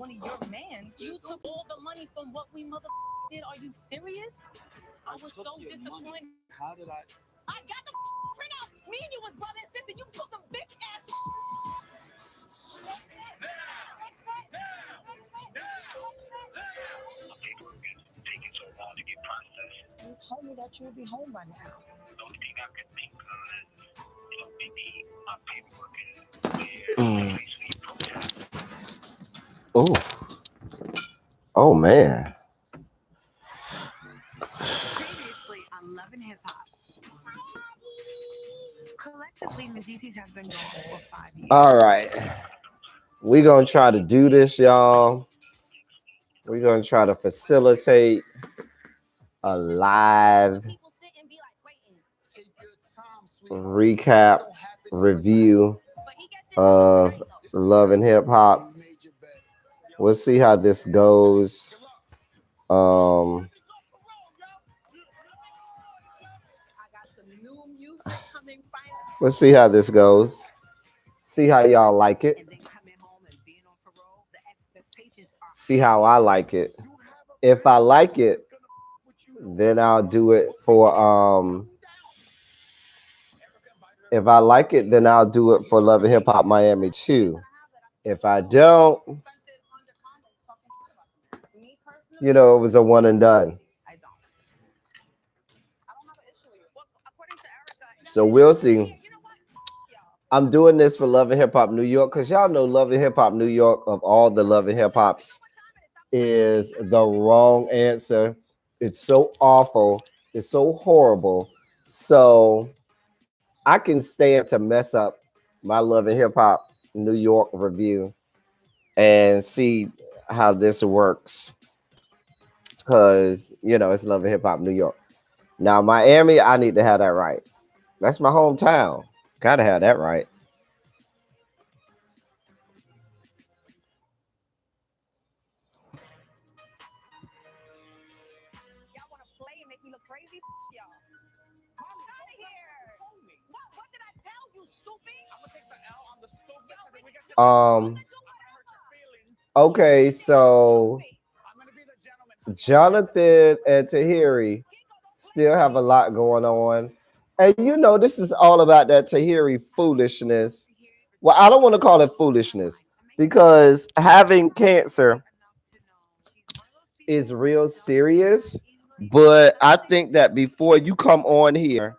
one of your men. You took all the money from what we mother did. Are you serious? I was so disappointed. How did I? I got the printout. Me and you was brother and sister. You took some bitch ass. Taking so long to get processed. You told me that you would be home by now. The only thing I could think of, maybe my paperwork is where the place where you protest. Oh, oh man. Previously on Love and Hip Hop. Collectively, Mendeecees have been gone for 5 years. All right. We're going to try to do this, y'all. We're going to try to facilitate a live recap review of Love and Hip Hop. We'll see how this goes. We'll see how this goes. See how y'all like it. See how I like it. If I like it, then I'll do it for if I like it, then I'll do it for Love and Hip Hop Miami too. If I don't, it was a one and done. So we'll see. I'm doing this for Love and Hip Hop New York because y'all know Love and Hip Hop New York, of all the Love and Hip Hops, is the wrong answer. It's so awful. It's so horrible. So I can stand to mess up my Love and Hip Hop New York review and see how this works. Because, it's Love and Hip Hop New York. Now, Miami, I need to have that right. That's my hometown. Gotta have that right. Y'all want to play and make me look crazy? Y'all. I'm out of here. What did I tell you, stupid? I'm going to take the L on the stupid. Okay, so Jonathan and Tahiri still have a lot going on. And this is all about that Tahiri foolishness. Well, I don't want to call it foolishness because having cancer is real serious. But I think that before you come on here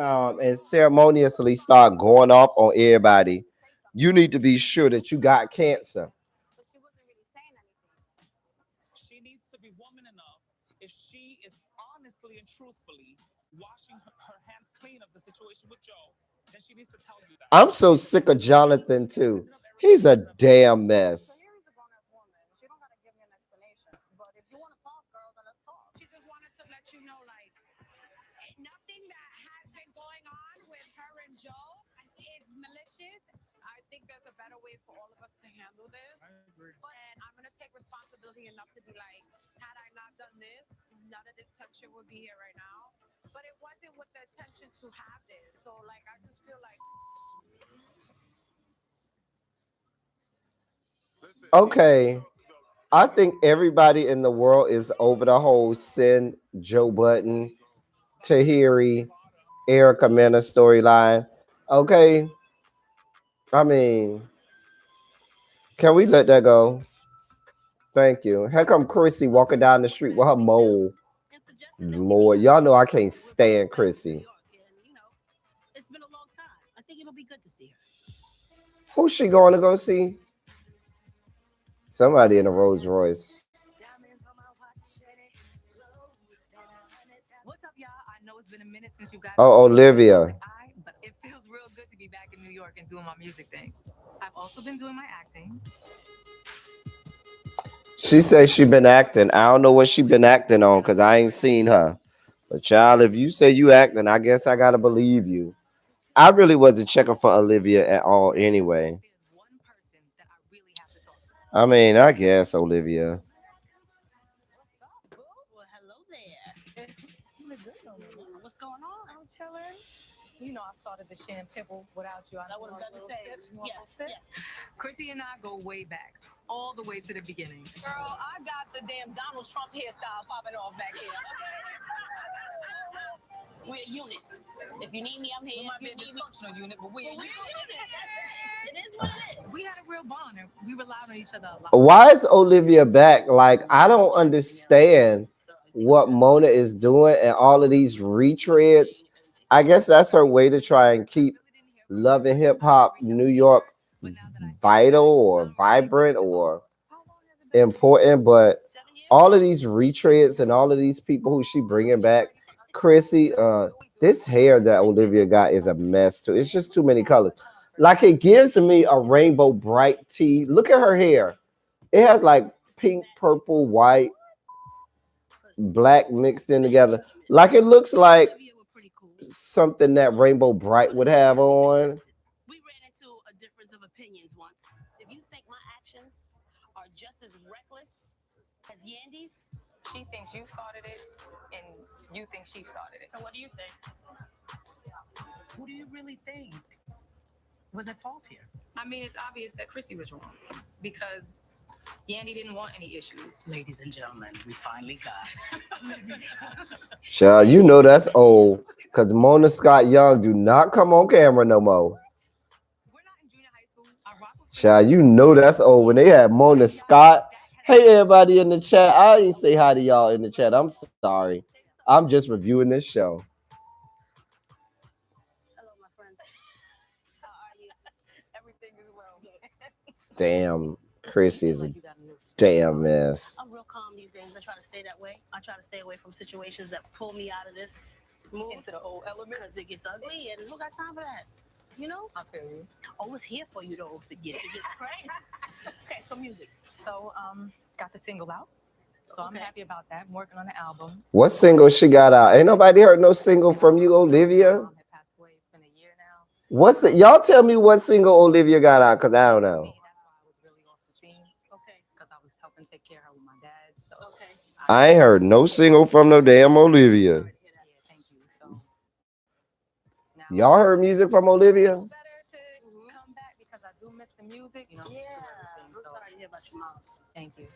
and ceremoniously start going off on everybody, you need to be sure that you got cancer. She needs to be woman enough. If she is honestly and truthfully washing her hands clean of the situation with Joe, then she needs to tell you that. I'm so sick of Jonathan too. He's a damn mess. Nothing that has been going on with her and Joe is malicious. I think there's a better way for all of us to handle this. And I'm going to take responsibility enough to be like, had I not done this, none of this tension would be here right now. But it wasn't with the intention to have this. So, I just feel like. Okay. I think everybody in the world is over the whole send Joe Budden, Tahiri, Erica Mena storyline. Okay. I mean, can we let that go? Thank you. Here come Chrissy walking down the street with her mole. Lord, y'all know I can't stand Chrissy. It's been a long time. I think it'll be good to see her. Who's she going to go see? Somebody in a Rolls Royce. What's up, y'all? I know it's been a minute since you got. Oh, Olivia. But it feels real good to be back in New York and doing my music thing. I've also been doing my acting. She says she been acting. I don't know what she been acting on because I ain't seen her. But child, if you say you acting, I guess I gotta believe you. I really wasn't checking for Olivia at all anyway. I mean, I guess Olivia. Well, hello there. What's going on? I'm chilling. You know, I started the Shan Pibble without you. I would have done the same. Yes. Chrissy and I go way back, all the way to the beginning. Girl, I got the damn Donald Trump hairstyle popping off back here. Okay? We're a unit. If you need me, I'm here. We might be a If you need me- dysfunctional unit, but we're a We're unit. a unit. It is what it is. We had a real bond, and we relied on each other a lot. Why is Olivia back? Like, I don't understand what Mona is doing and all of these retreads. I guess that's her way to try and keep Love and Hip Hop New York vital or vibrant or important. But all of these retreads and all of these people who she bringing back, Chrissy, this hair that Olivia got is a mess too. It's just too many colors. Like, it gives me a rainbow bright tee. Look at her hair. It has like pink, purple, white, black mixed in together. Like, it looks like something that Rainbow Bright would have on. We ran into a difference of opinions once. If you think my actions are just as reckless as Yandy's, She thinks you started it, and you think she started it. so what do you think? Who do you really think was at fault here? I mean, it's obvious that Chrissy was wrong because Yandy didn't want any issues. Ladies and gentlemen, we finally got Child, you know that's old. Because Mona Scott Young do not come on camera no more. We're not in junior high school. I rock with Child, you know that's old. When they had Mona Scott. Hey, everybody in the chat. I didn't say hi to y'all in the chat. I'm sorry. I'm just reviewing this show. Hello, my friend. How are you? everything as well. Damn, Chrissy is a Like you got a new script. damn mess. I'm real calm these days. I try to stay that way. I try to stay away from situations that pull me out of this mood Into the whole element. because it gets ugly, and who got time for that? You know? I feel you. Always here for you though. It gets crazy. Okay, so music. So, got the single out. So I'm Okay. happy about that. I'm working on the album. What single she got out? Ain't nobody heard no single from you, Olivia. Mom had passed away. It's been a year now. What's it? Y'all tell me what single Olivia got out, because I don't For know. me, that's why I was really off the scene Okay. because I was helping take care of her with my dad. So Okay. I ain't heard no single from no damn Olivia. yeah, thank you. So now Y'all heard music from Olivia? better to come back because I do miss the music. You know. Yeah. everything. I'm So, sorry to hear about your mom. thank you.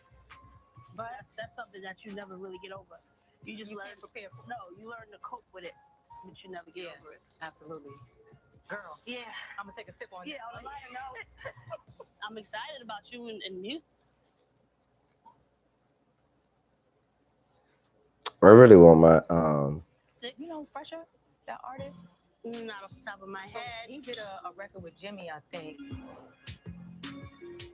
But that's something that you never really get over. You just You learn can't prepare for. No, you learn to cope with it, but you never get Yeah. over it. Absolutely. Girl, Yeah. I'm gonna take a sip on Yeah, that. on a lighter note, I'm excited about you and music. I really want my You know, Fresher, that artist. Not off the top of my So head. he did a record with Jimmy, I think.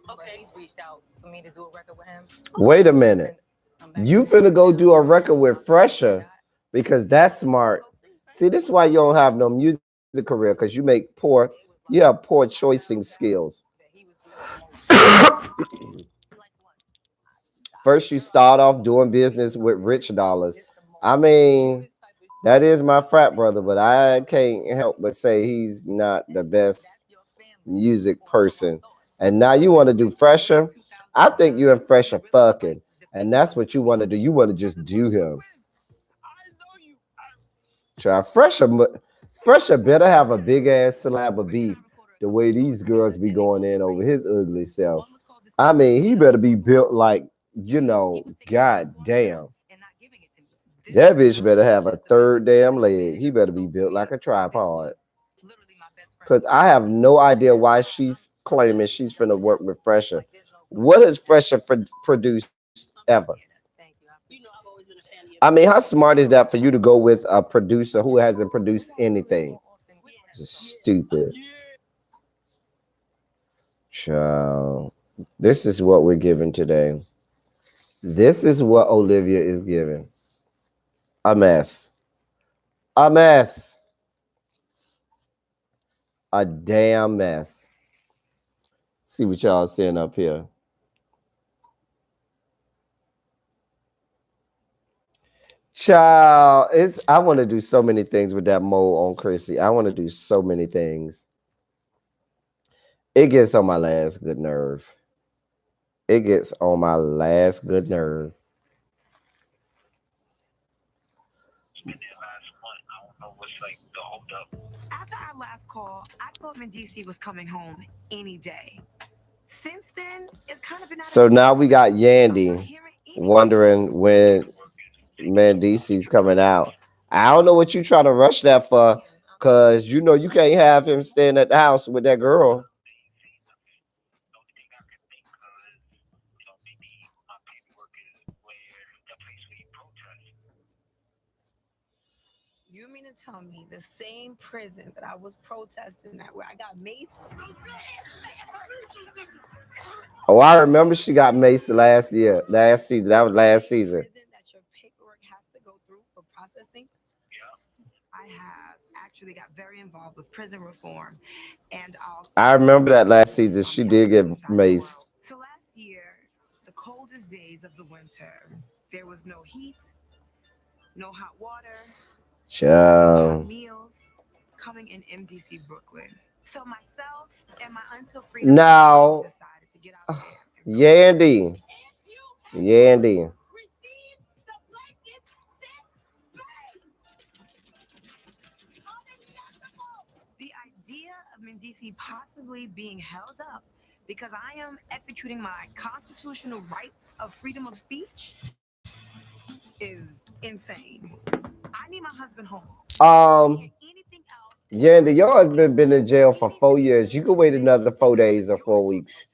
But Okay. he's reached out for me to do a record with him. wait a minute. I'm back. You finna go do a record with Fresher because that's smart. See, this is why you don't have no music career, because you have poor choicing skills. That he was doing the most. Like what? First, you start off doing business with Rich Dollars. It's the most- I mean, this type of- that is my frat brother, but I can't help but say he's not the best That's your family. music person. And now you want to do Fresher? I think you and Fresher fucking, and that's what you want to do. You want to just do him. Try Fresher better have a big ass slab of beef the way these girls be going in over his ugly self. One was called The I Secret, mean, he better be built like, you know, god damn. and not giving it to me. This That was bitch better have a just the third best damn thing. leg. He better be So built like a this tripod. was literally my best friend. Because I have no idea why she's claiming she's finna work with Fresher. What has Fresher produced ever? Thank you. You know, I've always been a fan of yours. I mean, how smart is that for you to go with a producer who hasn't produced anything? It's stupid. Child. This is what we're giving today. This is what Olivia is giving. A mess. A mess. A damn mess. See what y'all saying up here. Child, I want to do so many things with that mole on Chrissy. I want to do so many things. It gets on my last good nerve. It gets on my last good nerve. Spent that last month. I don't know what's like the hold up. after our last call, I thought Mendici was coming home any day. Since then, it's kind of been out of So now the we got I'm not Yandy hearing anything. wondering when Mandisi's coming out. I don't know what you trying to rush that for, cause you know you can't have him staying at the house with that girl. The only thing I can think is, maybe my paperwork is where the place where you protest. You mean to tell me the same prison that I was protesting at, where I got maced? Oh, I remember she got maced last season. That was last season. Prison that your paperwork has to go through for processing. Yeah. I have actually got very involved with prison reform, and also I remember that last season. She did get maced. So last year, the coldest days of the winter, there was no heat, no hot water, no hot Child. meals coming in MDC Brooklyn. So myself and my Until Freedom Now, decided to get out there. And go Yandy. Yandy. Receive the blanket sent back. Unacceptable. the idea of Mendici possibly being held up because I am executing my constitutional rights of freedom of speech is insane. I need my husband home. Anything else? Yandy, your husband been in jail for 4 years. You can wait another 4 days or 4 weeks.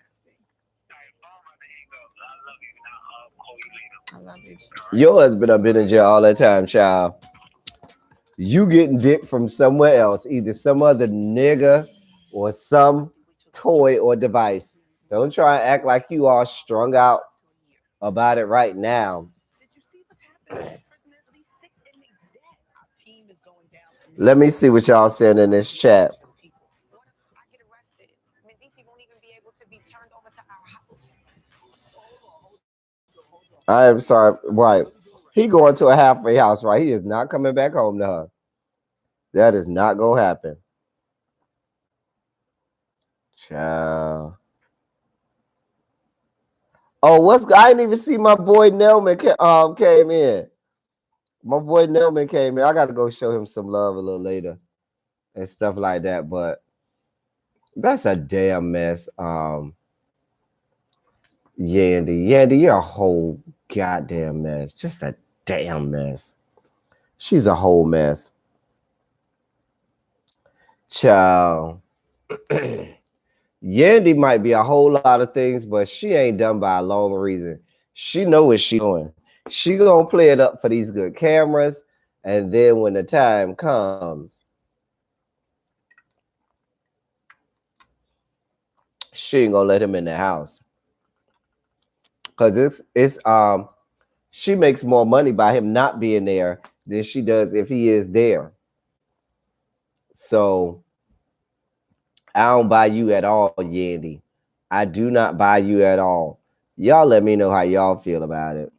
I love you. Your husband have been in jail all that time, child. You getting dick from somewhere else, either some other nigga or some toy or device. Don't try and act like you are strung out about it right now. Did you see what's happening? The person is at least 6 inmates dead. Our team is going down to Let me see what y'all saying in this chat. What if I get arrested? Mendici won't even be able to be turned over to our house. I am sorry, right? He going to a halfway house, right? He is not coming back home to her. That is not gonna happen. Child. Oh, I didn't even see my boy Nelman came in. My boy Nelman came in. I gotta go show him some love a little later and stuff like that. But that's a damn mess. Yandy, you're a whole goddamn mess. Just a damn mess. She's a whole mess. Child. Yandy might be a whole lot of things, but she ain't done by a long reason. She know what she doing. She gonna play it up for these good cameras, and then when the time comes, she ain't gonna let him in the house. Cause it's she makes more money by him not being there than she does if he is there. So I don't buy you at all, Yandy. I do not buy you at all. Y'all let me know how y'all feel about it.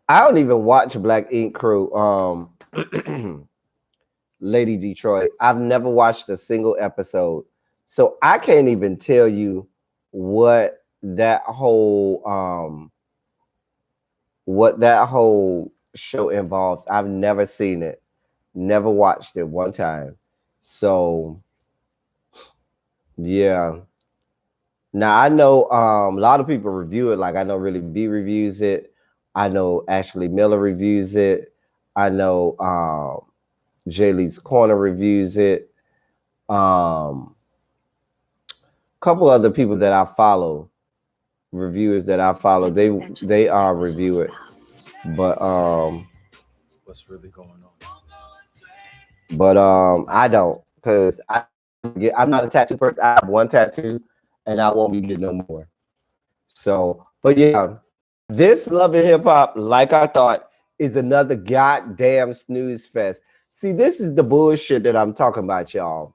I don't even watch Black Ink Crew. Lady Detroit. I've never watched a single episode. So I can't even tell you what that whole show involves. I've never seen it. Never watched it one time. So yeah. Now I know a lot of people review it. Like I know Really B reviews it. I know Ashley Miller reviews it. I know Jay Lee's Corner reviews it. Couple other people that I follow, reviewers that I follow, they review it. But what's really going on? But I don't, because I'm not a tattoo person. I have one tattoo and I won't be getting no more. So, but yeah, this Love and Hip Hop, like I thought, is another goddamn snooze fest. See, this is the bullshit that I'm talking about, y'all.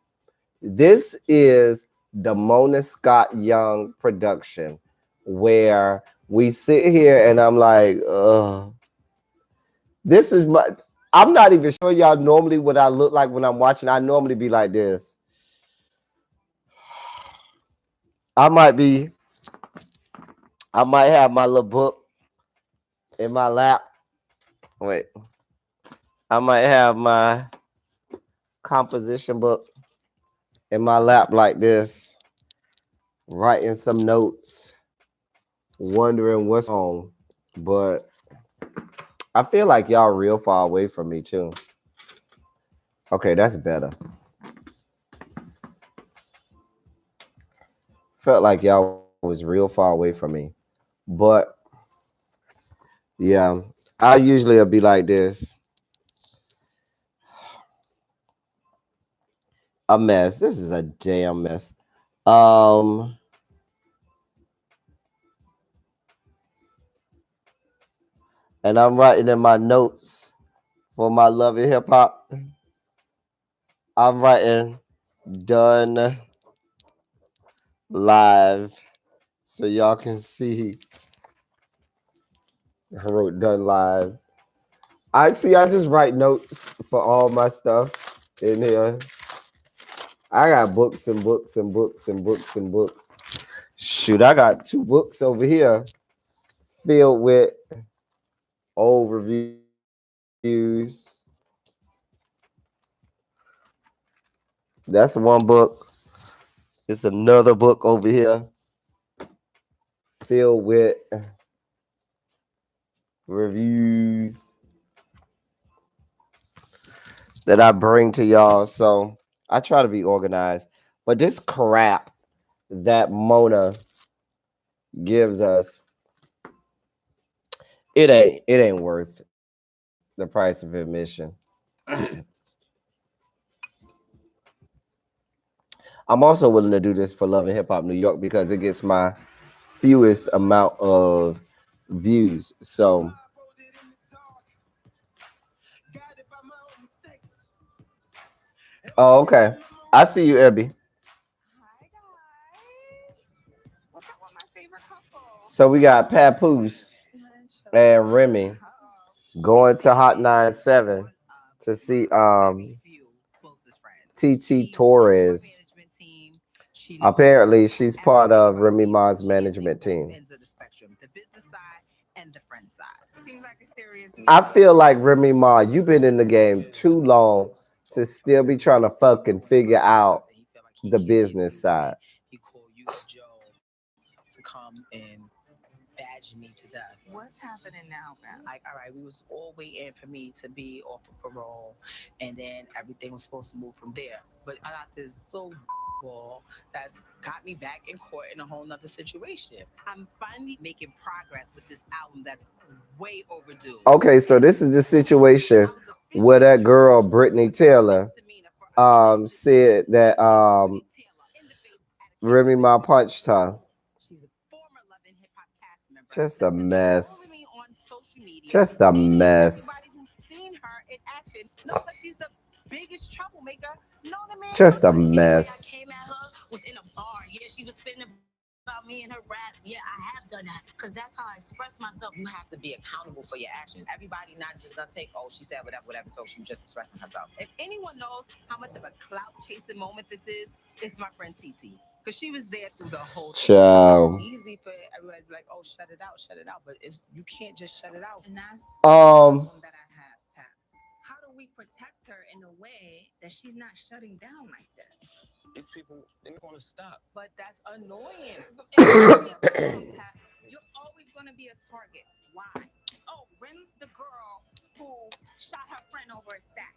This is the Mona Scott Young production where we sit here and I'm like, this is my, I'm not even sure y'all normally what I look like when I'm watching. I normally be like this. I might have my little book in my lap. Wait, I might have my composition book in my lap like this, writing some notes, wondering what's on. But I feel like y'all real far away from me too. Okay, that's better. Felt like y'all was real far away from me. But yeah, I usually will be like this. A mess. This is a damn mess. And I'm writing in my notes for my Love and Hip Hop. I'm writing done live so y'all can see. I wrote done live. I just write notes for all my stuff in here. I got books and books and books and books and books. Shoot, I got 2 books over here filled with old reviews. That's one book. It's another book over here filled with reviews that I bring to y'all. So I try to be organized. But this crap that Mona gives us, it ain't worth the price of admission. I'm also willing to do this for Love and Hip Hop New York because it gets my fewest amount of views. So oh, okay. I see you, Abby. Hi guys. What's up with my favorite couple? So we got Papoose and Remy going to Hot 97 to see TT Torres. Apparently, she's part of Remy Ma's management team. The business side and the friend side. Seems like a serious I feel like Remy Ma, you've been in the game too long to still be trying to fucking figure out the business side. He called you, Joe, to come and badge me to death. What's happening now, man? Like, all right, we was all waiting for me to be off of parole, and then everything was supposed to move from there. But I got this little ball that's got me back in court in a whole nother situation. I'm finally making progress with this album that's way overdue. Okay, so this is the situation where that girl Brittany Taylor said that Remy Ma punched her. She's a former Love and Hip Hop cast member. Just a mess. Follow me on social media. Just a mess. Everybody who's seen her in action knows that she's the biggest troublemaker. No, the man. Just a I mess. came at her was in a bar. Yeah, she was spitting about me and her raps. Yeah, I have done that because that's how I express myself. You have to be accountable for your actions. Everybody not just gonna take, oh, she said whatever, so she was just expressing herself. If anyone knows how much of a clout chasing moment this is, it's my friend TT. Because she was there through the whole thing. Ciao. It's easy for everybody to be like, oh, shut it out. But you can't just shut it out. And that's Um, the problem that I have, Pat. How do we protect her in a way that she's not shutting down like this? These people, they're going to stop. But that's annoying. Pat, you're always going to be a target. Why? Oh, Rim's the girl who shot her friend over a stack.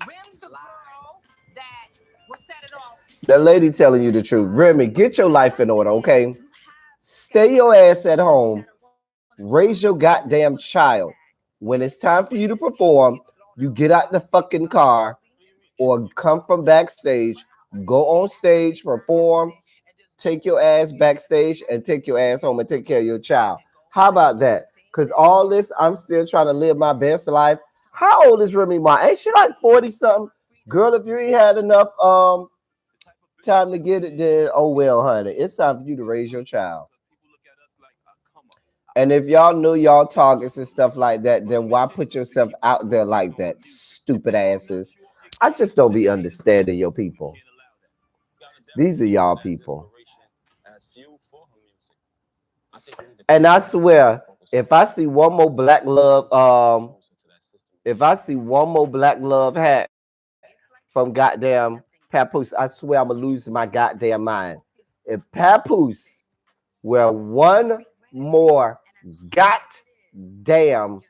Rim's the girl that will set it off. The lady telling you the truth. Remy, get your life in order, okay? Stay your ass at home. Raise your goddamn child. When it's time for you to perform, you get out the fucking car or come from backstage, go on stage, perform, take your ass backstage, and take your ass home and take care of your child. How about that? Because all this, I'm still trying to live my best life. How old is Remy Ma? Ain't she like 40-something? Girl, if you ain't had enough time to get it, then oh well, honey. It's time for you to raise your child. And if y'all knew y'all targets and stuff like that, then why put yourself out there like that? Stupid asses. I just don't be understanding your people. These are y'all people. And I swear, If I see one more black love, if I see one more black love hat from goddamn Papoose, I swear I'm gonna lose my goddamn mind. If Papoose wear one more goddamn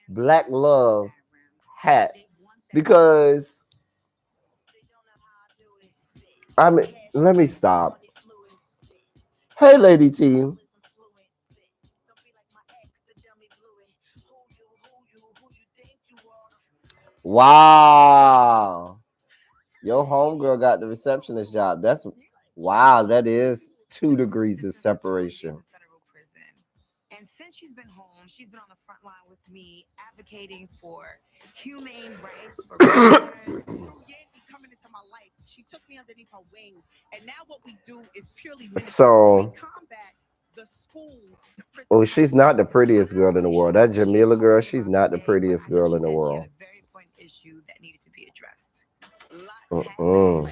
black love hat, because I mean, let me stop. Hey, Lady T. Wow. Your homegirl got the receptionist job. That's wow. That is 2 degrees of separation. Federal prison. And since she's been home, she's been on the front line with me advocating for humane rights for prisoners. Yandy coming into my life, she took me underneath her wings, and now what we do is purely So, we combat the school. The prison oh, she's not the prettiest girl in the world. That Jamila girl, she's not the prettiest girl in the world. A very important issue that needed to be addressed. Oh,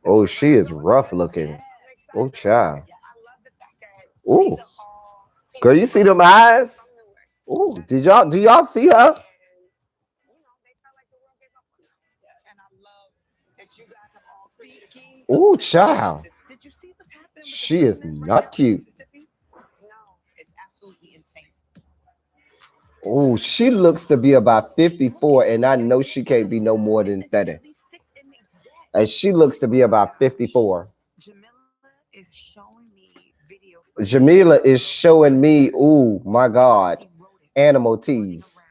oh, she is rough looking. Oh, child. Oh, girl, you see them eyes? Oh, do y'all see her? Oh, child. She is not cute. It's absolutely insane. Oh, she looks to be about 54, and I know she can't be no more than 30. And she looks to be about 54. Jamila is showing me, oh my God, animal teas.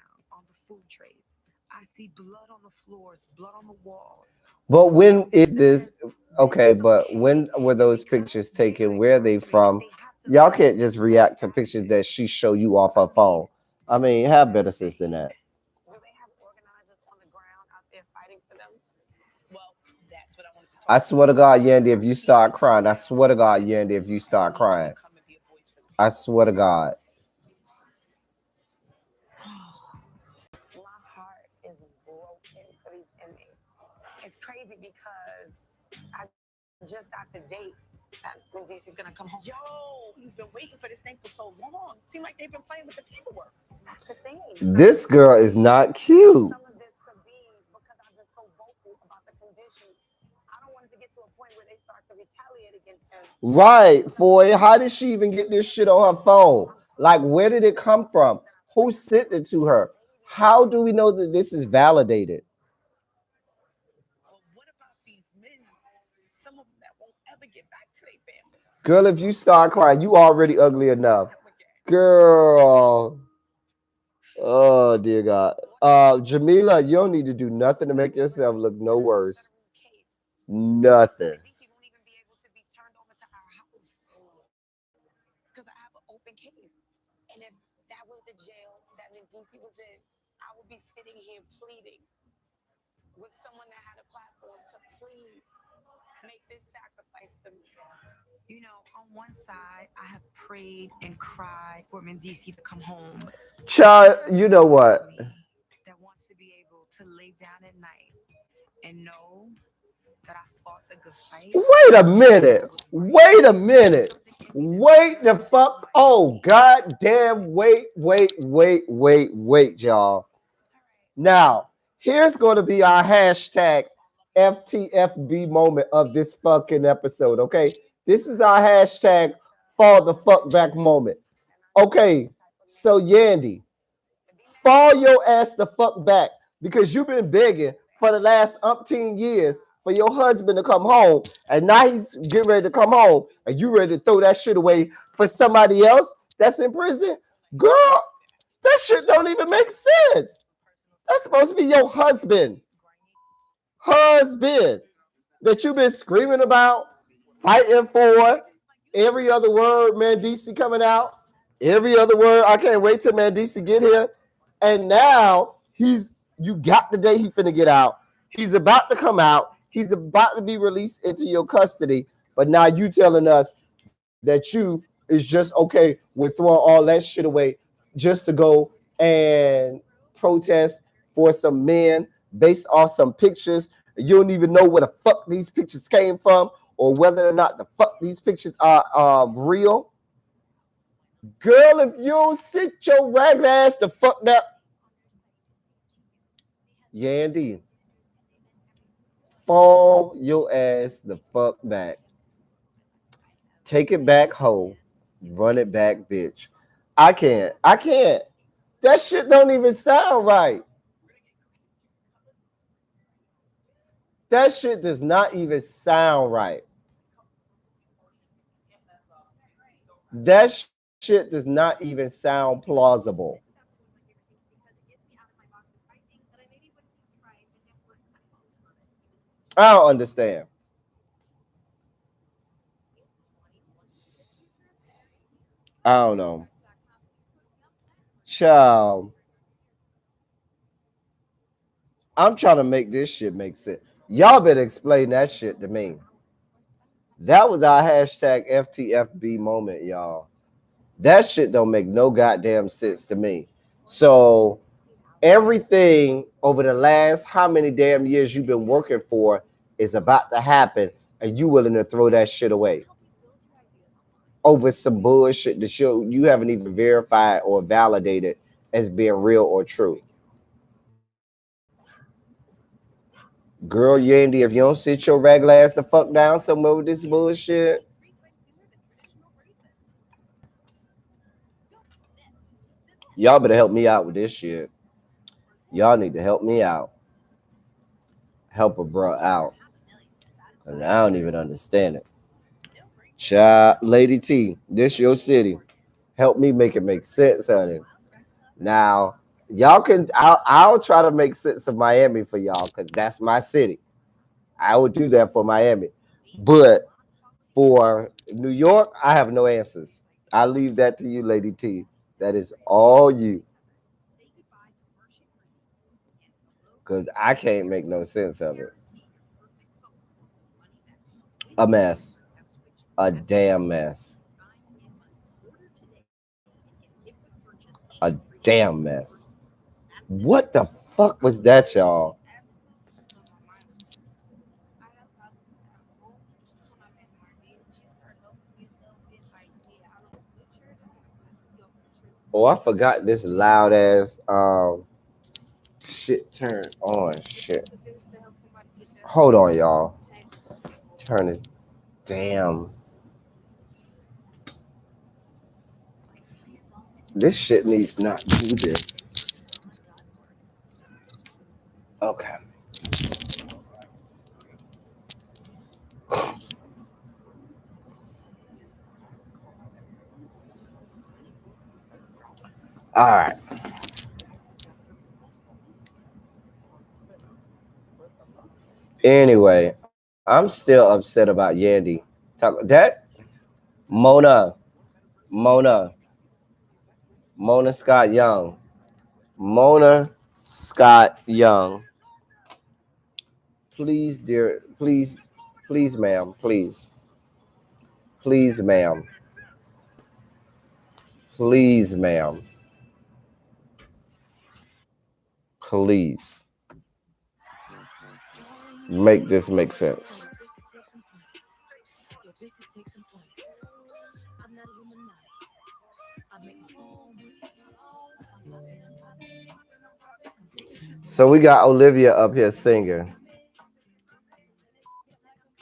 I see blood on the floors, blood on the walls. But when is this? Okay, but when were those pictures taken? Where are they from? Y'all can't just react to pictures that she show you off her phone. I mean, have better sense than that. Do they have organizers on the ground out there fighting for them? Well, that's what I wanted to talk I swear to God, Yandy, if you start crying, I swear to God, Yandy, if you start crying, I swear to God. My heart is broken for these inmates. It's crazy because I just got the date that when DC's gonna come home. Yo, you've been waiting for this thing for so long. Seems like they've been playing with the paperwork. That's the thing. This girl is not cute. Some of this could be because I've been so vocal about the conditions. I don't want it to get to a point where they start to retaliate against him. Right, Foy. How did she even get this shit on her phone? Like, where did it come from? Who sent it to her? How do we know that this is validated? Well, what about these men? Some of them that won't ever get back to their families. Girl, if you start crying, you already ugly enough. Girl. Oh, dear God. Jamila, you don't need to do nothing to make yourself look no worse. Nothing. DC won't even be able to be turned over to our house because I have an open case. And if that was the jail that DC was in, I would be sitting here pleading with someone that had a platform to please make this sacrifice for me. You know, on one side, I have prayed and cried for Mendici to come home. Child, you know what? That wants to be able to lay down at night and know that I fought the good fight. Wait a minute. Wait a minute. Wait the fuck. Oh, God damn. Wait, y'all. Now, here's going to be our hashtag FTFB moment of this fucking episode, okay? This is our hashtag fall the fuck back moment. Okay, so Yandy, fall your ass the fuck back because you've been begging for the last umpteen years for your husband to come home, and now he's getting ready to come home, and you ready to throw that shit away for somebody else that's in prison? Girl, that shit don't even make sense. That's supposed to be your husband that you've been screaming about, fighting for. Every other word, Mendici coming out. Every other word. I can't wait till Mendici get here. And now you got the day he finna get out. He's about to come out. He's about to be released into your custody. But now you telling us that you is just okay with throwing all that shit away just to go and protest for some men based off some pictures. You don't even know where the fuck these pictures came from or whether or not the fuck these pictures are real. Girl, if you don't sit your ragged ass the fuck down. Yandy, fall your ass the fuck back. Take it back home. Run it back, bitch. I can't. I can't. That shit don't even sound right. That shit does not even sound right. That shit does not even sound plausible. I don't understand. I don't know. Child, I'm trying to make this shit make sense. Y'all better explain that shit to me. That was our hashtag FTFB moment, y'all. That shit don't make no goddamn sense to me. So everything over the last how many damn years you've been working for is about to happen, and you willing to throw that shit away over some bullshit that you haven't even verified or validated as being real or true. Girl, Yandy, if you don't sit your regular ass the fuck down somewhere with this bullshit, y'all better help me out with this shit. Y'all need to help me out. Help a bro out. Cause I don't even understand it. Child, Lady T, this your city. Help me make it make sense, honey. Now, y'all can I'll try to make sense of Miami for y'all because that's my city. I would do that for Miami. But for New York, I have no answers. I leave that to you, Lady T. That is all you. Because I can't make no sense of it. A mess. A damn mess. A damn mess. What the fuck was that, y'all? Oh, I forgot this loud ass shit turned on. Shit. Hold on, y'all. Turn this damn. This shit needs not do this. Okay. All right. Anyway, I'm still upset about Yandy. Talk that Mona, Mona, Mona Scott Young, Mona Scott Young. Please, dear, please, please, ma'am, please, ma'am, please, ma'am, please make this make sense. So we got Olivia up here singing.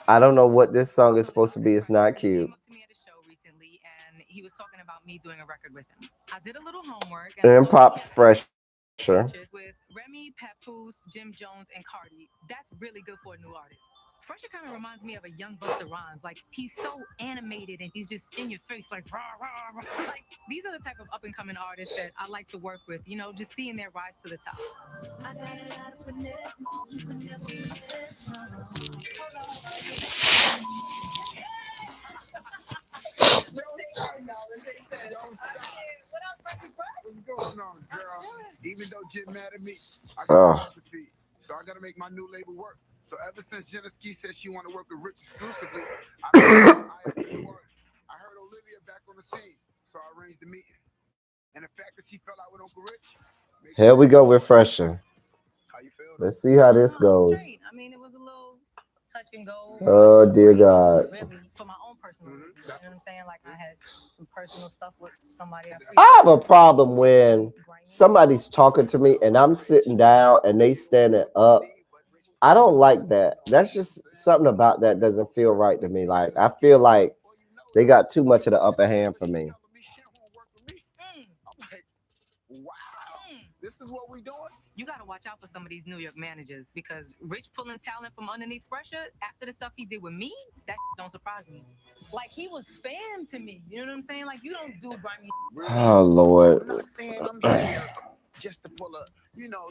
I don't know what this song is supposed to be. It's not cute. To me at a show recently, and he was talking about me doing a record with him. I did a little homework And Pop's Fresher. with Remy, Papoose, Jim Jones, and Cardi. That's really good for a new artist. Fresher kind of reminds me of a young Busta Rhymes. Like, he's so animated and he's just in your face, like, rah, rah, rah. Like, these are the type of up and coming artists that I like to work with, you know, just seeing their rise to the top. I got a lot of finesse. You can never miss. What's going on, girl? Even though Jim mad at me, I got to feed. So I gotta make my new label work. So ever since Jenaski said she want to work with Rich exclusively, I heard Olivia back on the scene. So I arranged the meeting. And the fact that she fell out with Uncle Rich. Here we go with Fresher. How you feel? Let's see how this goes. I mean, it was a little touch and go. Oh dear God. Really, for my own personal reasons. You know what I'm saying? Like I had some personal stuff with somebody. I have a problem when somebody's talking to me and I'm sitting down and they standing up. I don't like that. That's just something about that doesn't feel right to me. Like I feel like they got too much of the upper hand for me. Wow, this is what we doing? You got to watch out for some of these New York managers because Rich pulling talent from underneath pressure after the stuff he did with me, that don't surprise me. Like he was fam to me. You know what I'm saying? Like you don't do grimy. Oh Lord. I'm not saying I'm here just to pull a,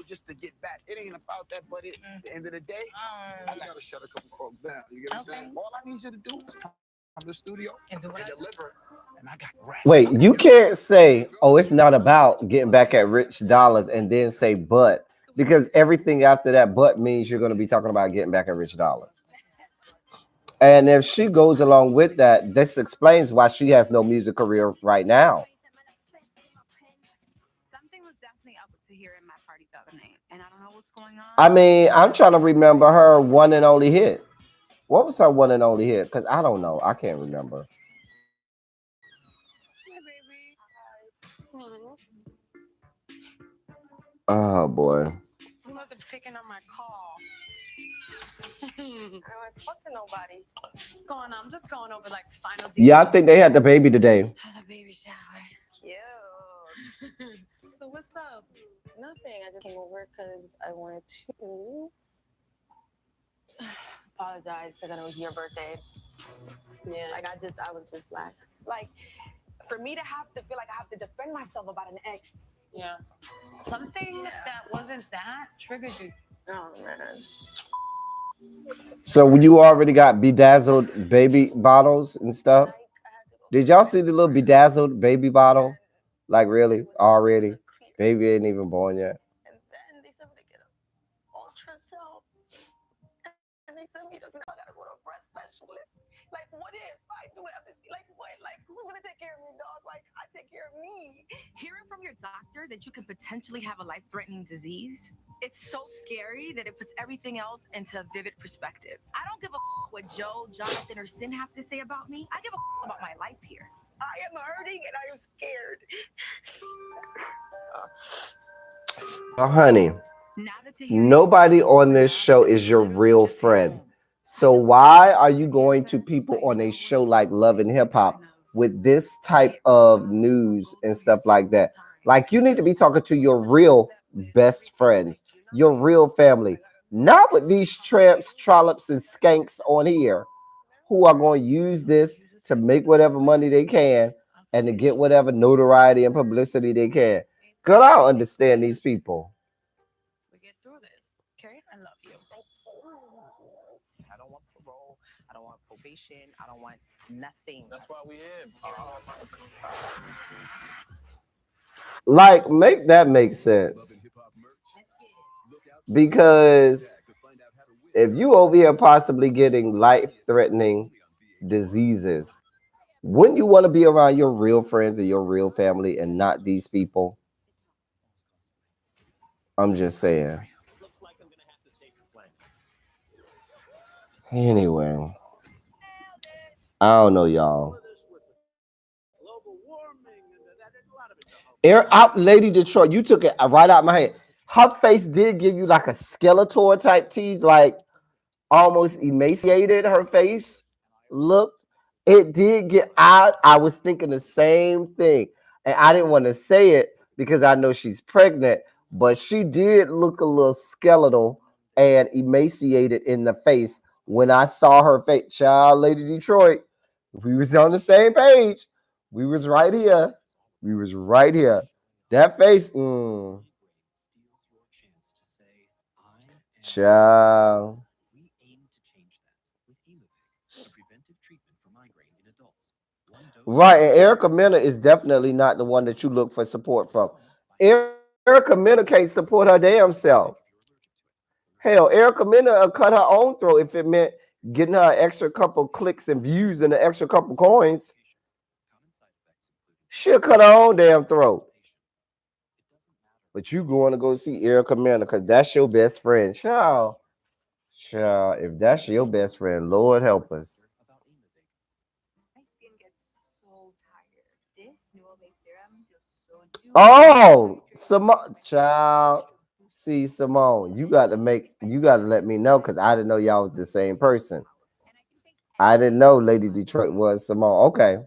just to get back. It ain't about that, but at the end of the day, I gotta shut a couple folks down. You get what I'm saying? All I need you to do is come to the studio and deliver. And I got rap. Wait, you can't say, oh, it's not about getting back at Rich Dollars and then say but, because everything after that but means you're going to be talking about getting back at Rich Dollars. And if she goes along with that, this explains why she has no music career right now. Something was definitely up to hear in my party the other night, and I don't know what's going on. I mean, I'm trying to remember her one and only hit. What was her one and only hit? Because I don't know. I can't remember. Oh boy. He wasn't picking up my call. I don't want to talk to nobody. What's going on? I'm just going over like final. Yeah, I think they had the baby today. The baby shower. Cute. So what's up? Nothing. I just came over because I wanted to apologize because I know it was your birthday. Yeah. Like I was just lacked. Like for me to have to feel like I have to defend myself about an ex. Yeah. Something that wasn't that triggered you. Oh man. So you already got bedazzled baby bottles and stuff? Did y'all see the little bedazzled baby bottle? Like really? Already? Baby ain't even born yet. And then they said to get an ultrasound. And they said me, I gotta go to a breast specialist. Like, what if I do have this? Like, what? Like, who's gonna take care of me, dog? Like, I take care of me. Hearing from your doctor that you can potentially have a life-threatening disease, it's so scary that it puts everything else into a vivid perspective. I don't give a what Joe, Jonathan, or Sin have to say about me. I give a about my life here. I am hurting and I am scared. Honey, nobody on this show is your real friend. So why are you going to people on a show like Love and Hip Hop with this type of news and stuff like that? Like you need to be talking to your real best friends, your real family, not with these tramps, trollops, and skanks on here who are going to use this to make whatever money they can and to get whatever notoriety and publicity they can. Girl, I don't understand these people. We get through this. Okay? I love you. I don't want parole. I don't want probation. I don't want nothing. That's why we in. Like, make that make sense. Because if you over here possibly getting life-threatening diseases, wouldn't you want to be around your real friends and your real family and not these people? I'm just saying. Anyway, I don't know, y'all. Air out, Lady Detroit. You took it right out my head. Her face did give you like a Skeletor type tease, like almost emaciated. Her face looked. It did get out. I was thinking the same thing, and I didn't want to say it because I know she's pregnant. But she did look a little skeletal and emaciated in the face when I saw her face. Child, Lady Detroit, we was on the same page. We was right here. We was right here. That face, child. Right, and Erica Mena is definitely not the one that you look for support from. Erica Mena can't support her damn self. Hell, Erica Mena cut her own throat if it meant getting her an extra couple clicks and views and an extra couple coins. She'll cut her own damn throat. But you going to go see Erica Mena because that's your best friend. Child, if that's your best friend, Lord help us. Oh, Simone, child. See, Simone, you got to let me know because I didn't know y'all was the same person. I didn't know Lady Detroit was Simone. Okay,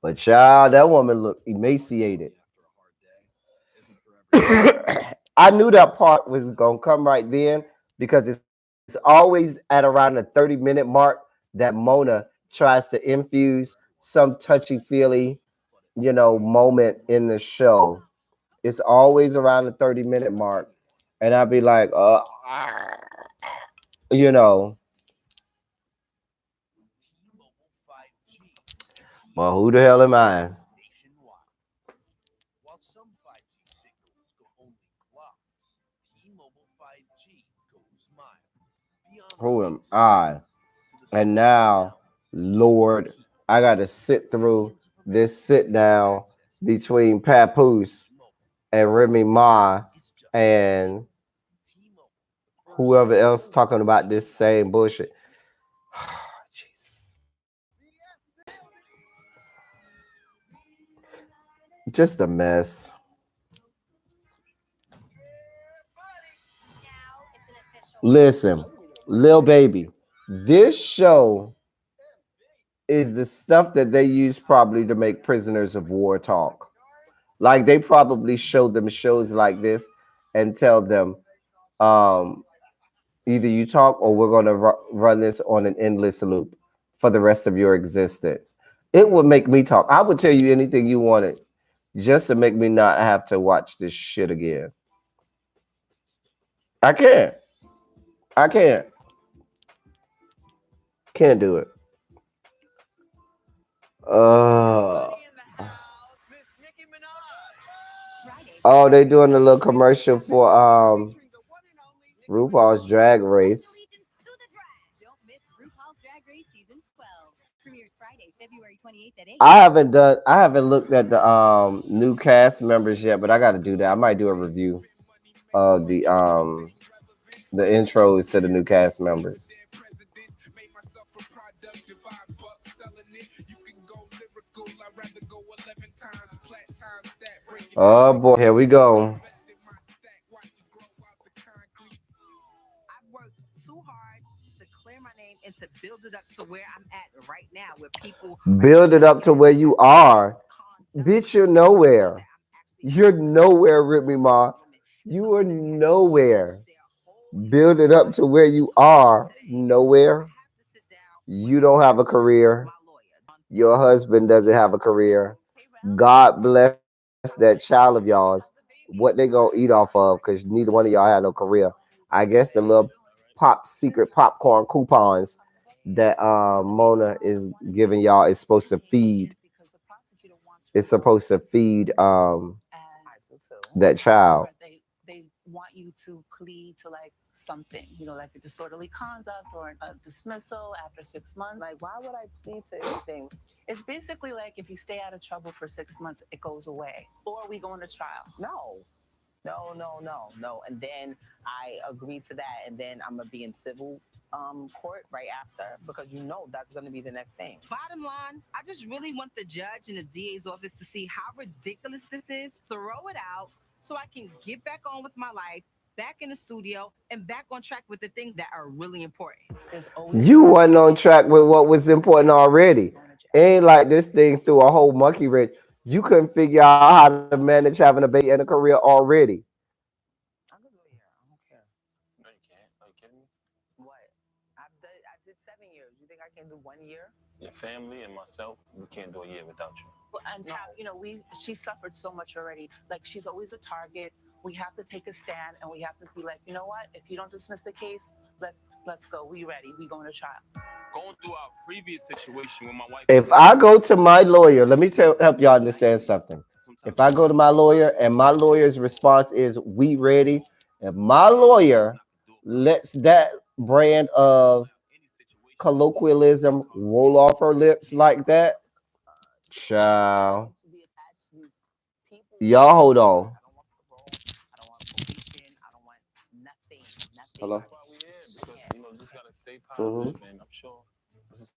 but child, that woman looked emaciated. I knew that part was gonna come right then because it's always at around the 30-minute mark that Mona tries to infuse some touchy-feely, moment in the show. It's always around the 30-minute mark. And I'd be like, you know, well, who the hell am I? Who am I? And now, Lord, I got to sit through this sit down between Papoose and Remy Ma and whoever else talking about this same bullshit. Jesus. Just a mess. Listen, Lil Baby, this show is the stuff that they use probably to make prisoners of war talk. Like they probably show them shows like this and tell them, um, either you talk or we're going to run this on an endless loop for the rest of your existence. It would make me talk. I would tell you anything you wanted just to make me not have to watch this shit again. I can't. I can't. Can't do it. Oh, they doing a little commercial for RuPaul's Drag Race. I haven't looked at the new cast members yet, but I got to do that. I might do a review of the intros to the new cast members. Oh boy, here we go. And to build it up to where I'm at right now, where people build it up to where you are. Bitch, you're nowhere. You're nowhere, Remy Ma. You are nowhere. Build it up to where you are. Nowhere. You don't have a career. Your husband doesn't have a career. God bless that child of yours. What they gonna eat off of? Because neither one of y'all had no career. I guess the little secret popcorn coupons that Mona is giving y'all is supposed to feed. It's supposed to feed that child. They want you to plead to like something, like a disorderly conduct or a dismissal after 6 months. Like, why would I plead to anything? It's basically like if you stay out of trouble for 6 months, it goes away. Or we go into trial. No. And then I agree to that, and then I'm gonna be in civil court right after because that's gonna be the next thing. Bottom line, I just really want the judge and the DA's office to see how ridiculous this is, throw it out, so I can get back on with my life, back in the studio, and back on track with the things that are really important. You wasn't on track with what was important already. It ain't like this thing threw a whole monkey wrench. You couldn't figure out how to manage having a baby and a career already. I'm gonna go here. I don't care. No, you can't. Are you kidding me? What? I did 7 years. You think I can do 1 year? Your family and myself, we can't do a year without you. And she suffered so much already. Like she's always a target. We have to take a stand and we have to be like, you know what? If you don't dismiss the case, let's go. We ready. We going to trial. Going through our previous situation with my wife. If I go to my lawyer, let me help y'all understand something. If I go to my lawyer and my lawyer's response is we ready, if my lawyer lets that brand of colloquialism roll off her lips like that, child, y'all hold on. Hello. Because just gotta stay positive, and I'm sure this is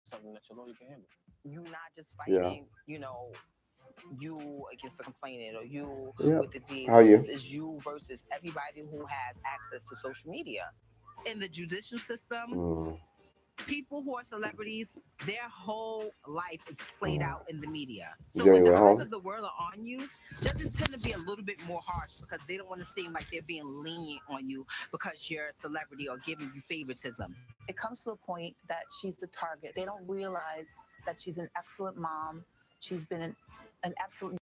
something that your lawyer can handle. You not just fighting, you against the complainant or you Yeah. with the DA. How are you? This is you versus everybody who has access to social media. In the judicial system, Mm. people who are celebrities, their whole life is played out in the media. You So on when your the way eyes home? of the world are on you, they'll just tend to be a little bit more harsh because they don't want to seem like they're being lenient on you because you're a celebrity or giving you favoritism. It comes to a point that she's a target. They don't realize that she's an excellent mom. She's been an excellent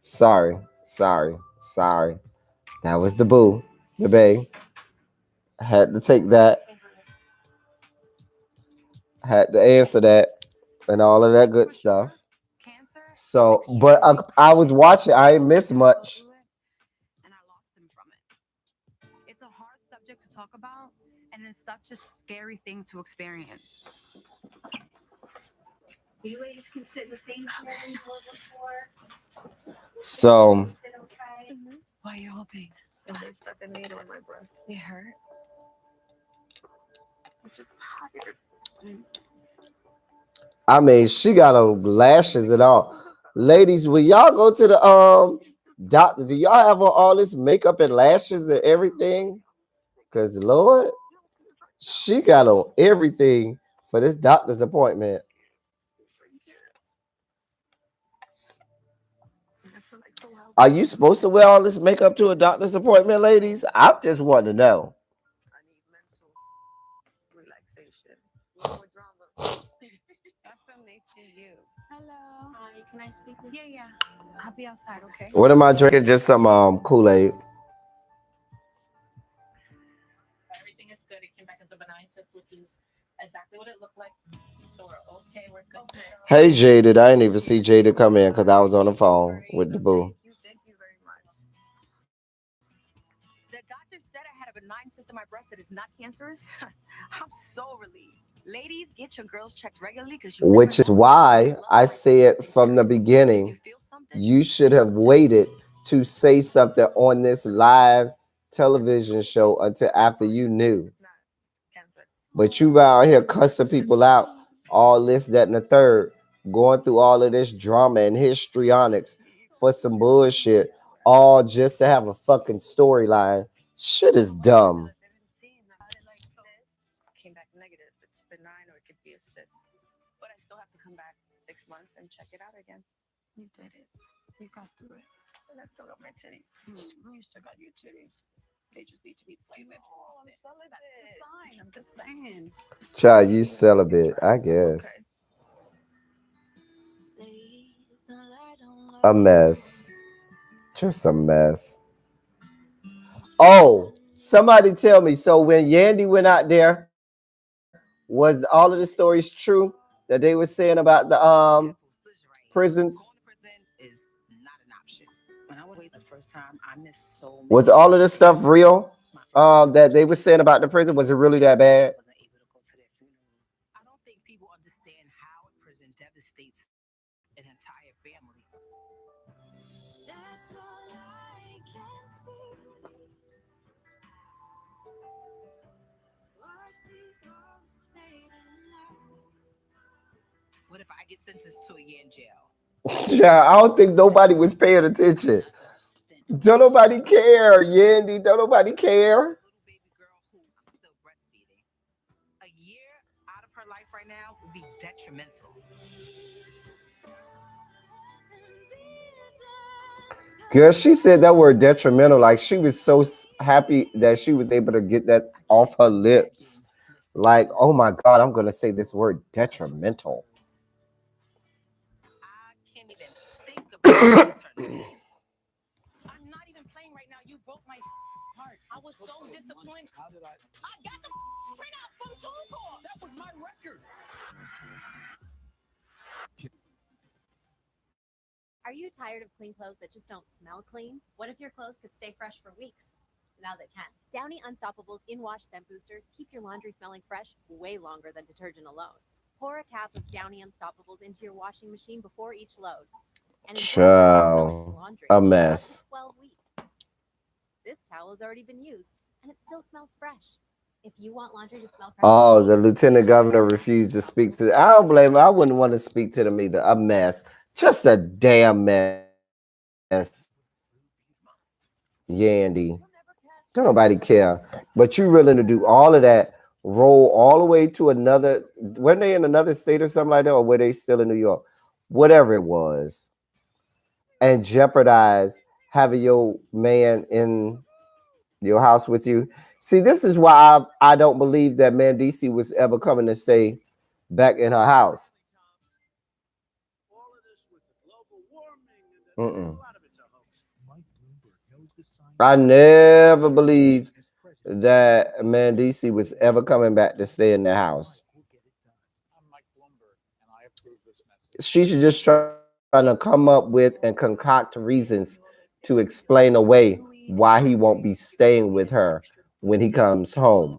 Sorry. That was the boo, the bae. Had to take that. Had to answer that and all of that good stuff. So, but I was watching. I ain't miss much. And I lost him from it. It's a hard subject to talk about, and it's such a scary thing to experience. You ladies can sit in the same chair you were before. So, Sit okay. Why you holding? And they stuck a needle in my breast. It hurt. I'm just tired. I mean, she got on lashes and all. Ladies, when y'all go to the doctor, do y'all have on all this makeup and lashes and everything? Cause Lord, she got on everything for this doctor's appointment. Are you supposed to wear all this makeup to a doctor's appointment, ladies? I just want to know. I need mental relaxation. No drama. FMHU. Hello. Hi, can I speak with you? Yeah. I'll be outside, okay? What am I drinking? Just some Kool-Aid. Everything is good. It came back as a benign cyst, which is exactly what it looked like. So we're okay. We're good. Hey, Jaded. I didn't even see Jaded come in because I was on the phone with the boo. Thank you very much. The doctor said I had a benign cyst in my breast that is not cancerous. I'm so relieved. Ladies, get your girls checked regularly because you. Which is why I said from the beginning, you should have waited to say something on this live television show until after you knew. But you out here cussing people out, all this, that, and the third, going through all of this drama and histrionics for some bullshit, all just to have a fucking storyline. Shit is dumb. Came back negative. It's benign or it could be a cyst. But I still have to come back 6 months and check it out again. You did it. You got through it. And I still got my titties. You still got your titties. They just need to be played with. Oh, I'm celibate. That's the sign. I'm just saying. Child, you celibate, I guess. A mess. Just a mess. Oh, somebody tell me. So when Yandy went out there, was all of the stories true that they were saying about the prisons? Is not an option. When I was the first time, I missed so many. Was all of this stuff real? That they were saying about the prison? Was it really that bad? I don't think people understand how a prison devastates an entire family. That's all I can see. Watch these ghosts fading out. What if I get sentenced to a year in jail? Yeah, I don't think nobody was paying attention. Don't nobody care, Yandy. Don't nobody care. Baby girl who I'm still breastfeeding. A year out of her life right now would be detrimental. Girl, she said that word detrimental. Like she was so happy that she was able to get that off her lips. Like, oh my God, I'm going to say this word detrimental. I can't even think about it. I'm not even playing right now. You broke my heart. I was so disappointed. How did I got the printout from TuneCore. That was my record. Are you tired of clean clothes that just don't smell clean? What if your clothes could stay fresh for weeks? Now they can. Downy Unstoppables In-Wash Scent Boosters keep your laundry smelling fresh way longer than detergent alone. Pour a cap of Downy Unstoppables into your washing machine before each load. And Child, a mess. 12 weeks. This towel has already been used, and it still smells fresh. If you want laundry to smell fresh... Oh, the lieutenant governor refused to speak to... I don't blame her. I wouldn't want to speak to them either. A mess. Just a damn mess. Yandy. Don't nobody care. But you willing to do all of that, roll all the way to another... Weren't they in another state or something like that? Or were they still in New York? Whatever it was. And jeopardize having your man in your house with you. See, this is why I don't believe that Mendici was ever coming to stay back in her house. I never believed that Mandisi was ever coming back to stay in the house. She should just try to come up with and concoct reasons to explain away why he won't be staying with her when he comes home.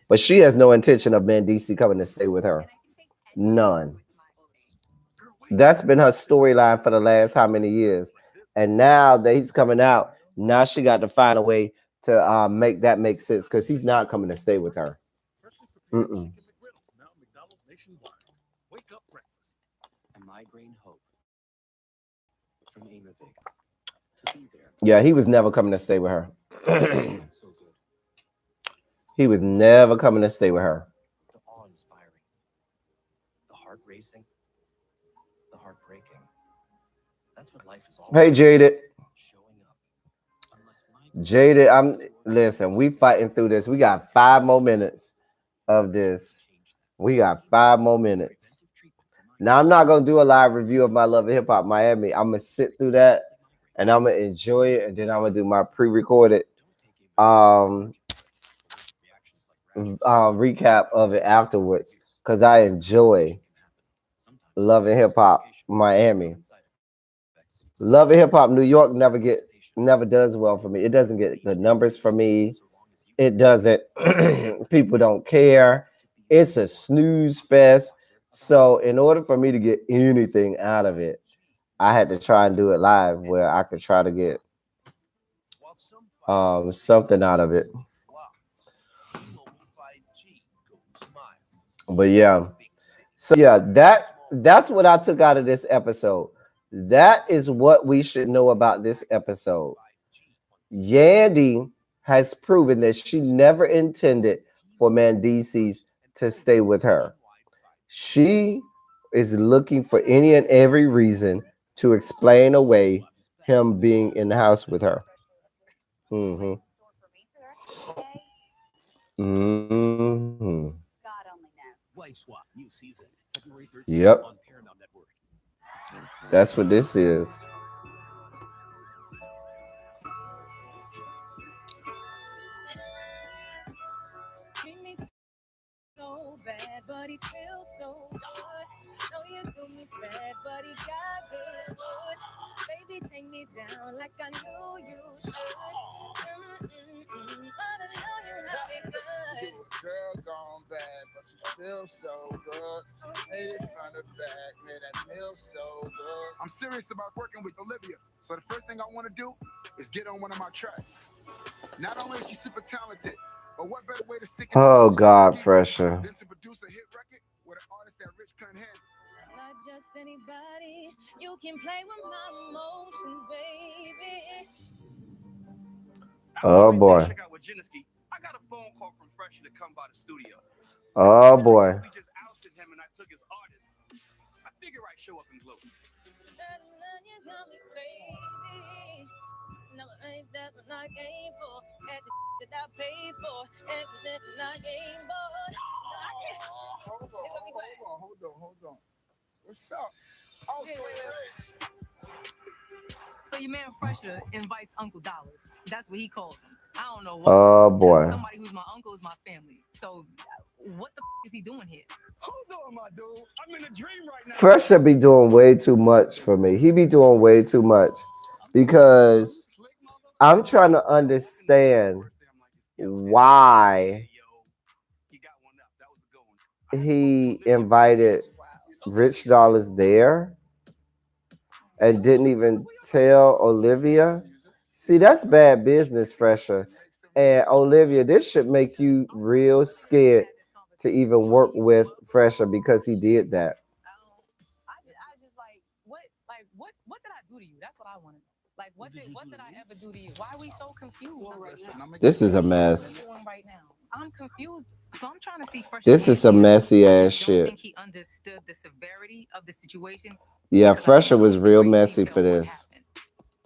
But she has no intention of Mandisi coming to stay with her. None. That's been her storyline for the last how many years. And now that he's coming out, now she got to find a way to make that make sense because he's not coming to stay with her. Mm-mm. Yeah, he was never coming to stay with her. He was never coming to stay with her. The awe-inspiring, the heart-racing, the heartbreaking. That's what life is all about. Hey, Jaded. Jaded, listen, we fighting through this. We got 5 more minutes of this. We got 5 more minutes. Now, I'm not going to do a live review of my Love and Hip Hop Miami. I'm going to sit through that and I'm going to enjoy it. And then I'm going to do my pre-recorded recap of it afterwards because I enjoy Love and Hip Hop Miami. Love and Hip Hop New York never does well for me. It doesn't get the numbers for me. It doesn't. People don't care. It's a snooze fest. So in order for me to get anything out of it, I had to try and do it live where I could try to get something out of it. But yeah. So yeah, that's what I took out of this episode. That is what we should know about this episode. Yandy has proven that she never intended for Mandisi to stay with her. She is looking for any and every reason to explain away him being in the house with her. Mm-hmm. Mm-hmm. Yep. That's what this is. Bad, but he feels so good. No, you do me bad, but he got good. Baby, take me down like I knew you should. But I know you have it good. Girl gone bad, but you feel so good. Hate it from the back, man, that feels so good. I'm serious about working with Olivia, so the first thing I want to do is get on one of my tracks. Not only is she super talented, but what better way to stick it Oh God, Fresher. than to produce a hit record with an artist that Rich couldn't handle? Not just anybody. You can play with my emotions, baby. Oh boy. Check out with Genesky. I got a phone call from Fresher to come by the studio. Oh boy. We just ousted him and I took his artist. I figure I'd show up in glow. You got me crazy. No, ain't that what I came for? At the that I paid for, everything I came for. Hold on. What's up? Oh, wait. So your man Fresher invites Uncle Dollars. That's what he calls him. I don't know what. Oh boy. Somebody who's my uncle is my family. So what the is he doing here? Hold on, my dude. I'm in a dream right now. Fresher be doing way too much for me. He be doing way too much because I'm trying to understand why he invited Rich Dollars there and didn't even tell Olivia. See, that's bad business, Fresher. And Olivia, this should make you real scared to even work with Fresher because he did that. I just what did I do to you? That's what I want to know. Like, what did I ever do to you? Why are we so confused right now? This is a mess. Right now, I'm confused. So I'm trying to see Fresher. This is some messy ass shit. I think he understood the severity of the situation. Yeah, Fresher was real messy for this.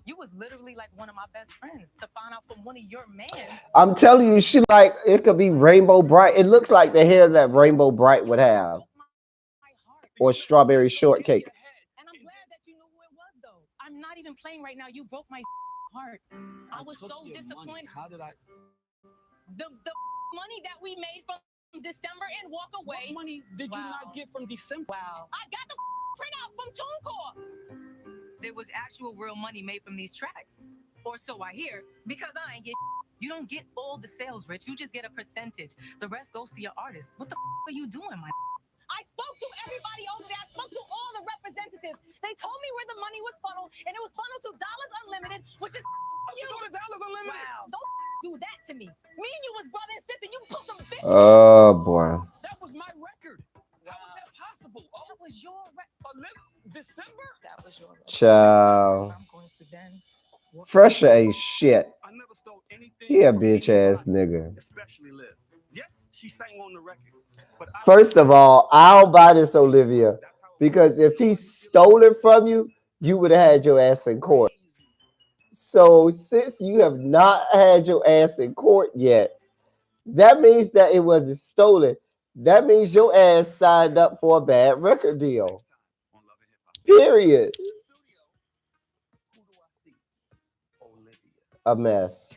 You was literally like one of my best friends to find out from one of your men. I'm telling you, she like it could be Rainbow Bright. It looks like the hair that Rainbow Bright would have, or Strawberry Shortcake. And I'm glad that you knew who it was, though. I'm not even playing right now. You broke my heart. I was so disappointed. How did I? The money that we made from December and walk away. What money did you not get from December? Wow. I got the printout from TuneCore. There was actual real money made from these tracks. Or so I hear, because I ain't get. You don't get all the sales, Rich. You just get a percentage. The rest goes to your artist. What the are you doing, my? I spoke to everybody over there. I spoke to all the representatives. They told me where the money was funneled, and it was funneled to Dollars Unlimited, which is you. Go to Dollars Unlimited. Wow. Don't do that to me. Me and you was brother and sister. You put some bitch. Oh boy. That was my record. How was that possible? Oh, that was your December. That was your record. Child. I'm going to then. Fresher ain't shit. I never stole anything. He a bitch ass nigga. Especially Liv. Yes, she sang on the record. But First of all, I don't buy this, Olivia, because if he stole it from you, you would have had your ass in court. So since you have not had your ass in court yet, that means that it wasn't stolen. That means your ass signed up for a bad record deal. Period. A mess.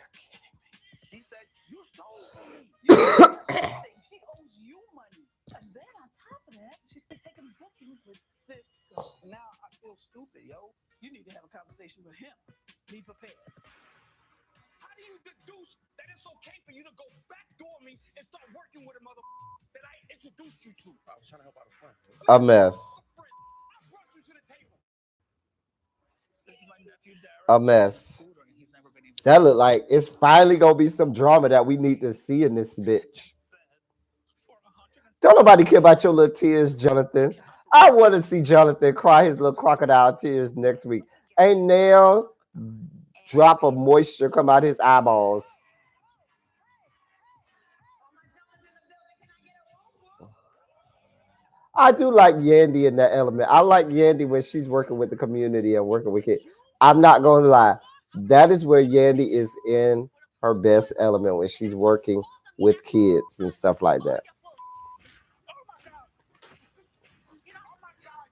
She said, you stole from me. You stole everything. She owes you money. And then on top of that, she's been taking bookings with Cisco. Now I feel stupid, yo. You need to have a conversation with him. Be prepared. How do you deduce that it's okay for you to go backdoor me and start working with a mother that I introduced you to? I was trying to help out a friend. A mess. I brought you to the table. This is my nephew, Darren. A mess. That look like it's finally gonna be some drama that we need to see in this bitch. Don't nobody care about your little tears, Jonathan. I want to see Jonathan cry his little crocodile tears next week. Ain't nail drop of moisture come out his eyeballs. I do like Yandy in that element. I like Yandy when she's working with the community and working with kids. I'm not gonna lie. That is where Yandy is in her best element, when she's working with kids and stuff like that.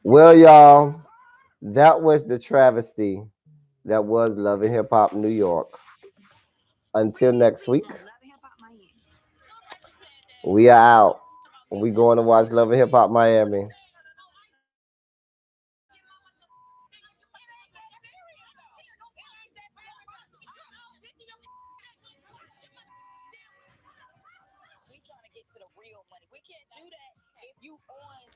Well, y'all, that was the travesty that was Love and Hip Hop New York. Until next week, we are out. We going to watch Love and Hip Hop Miami. We trying to get to the real money. We can't do that if you on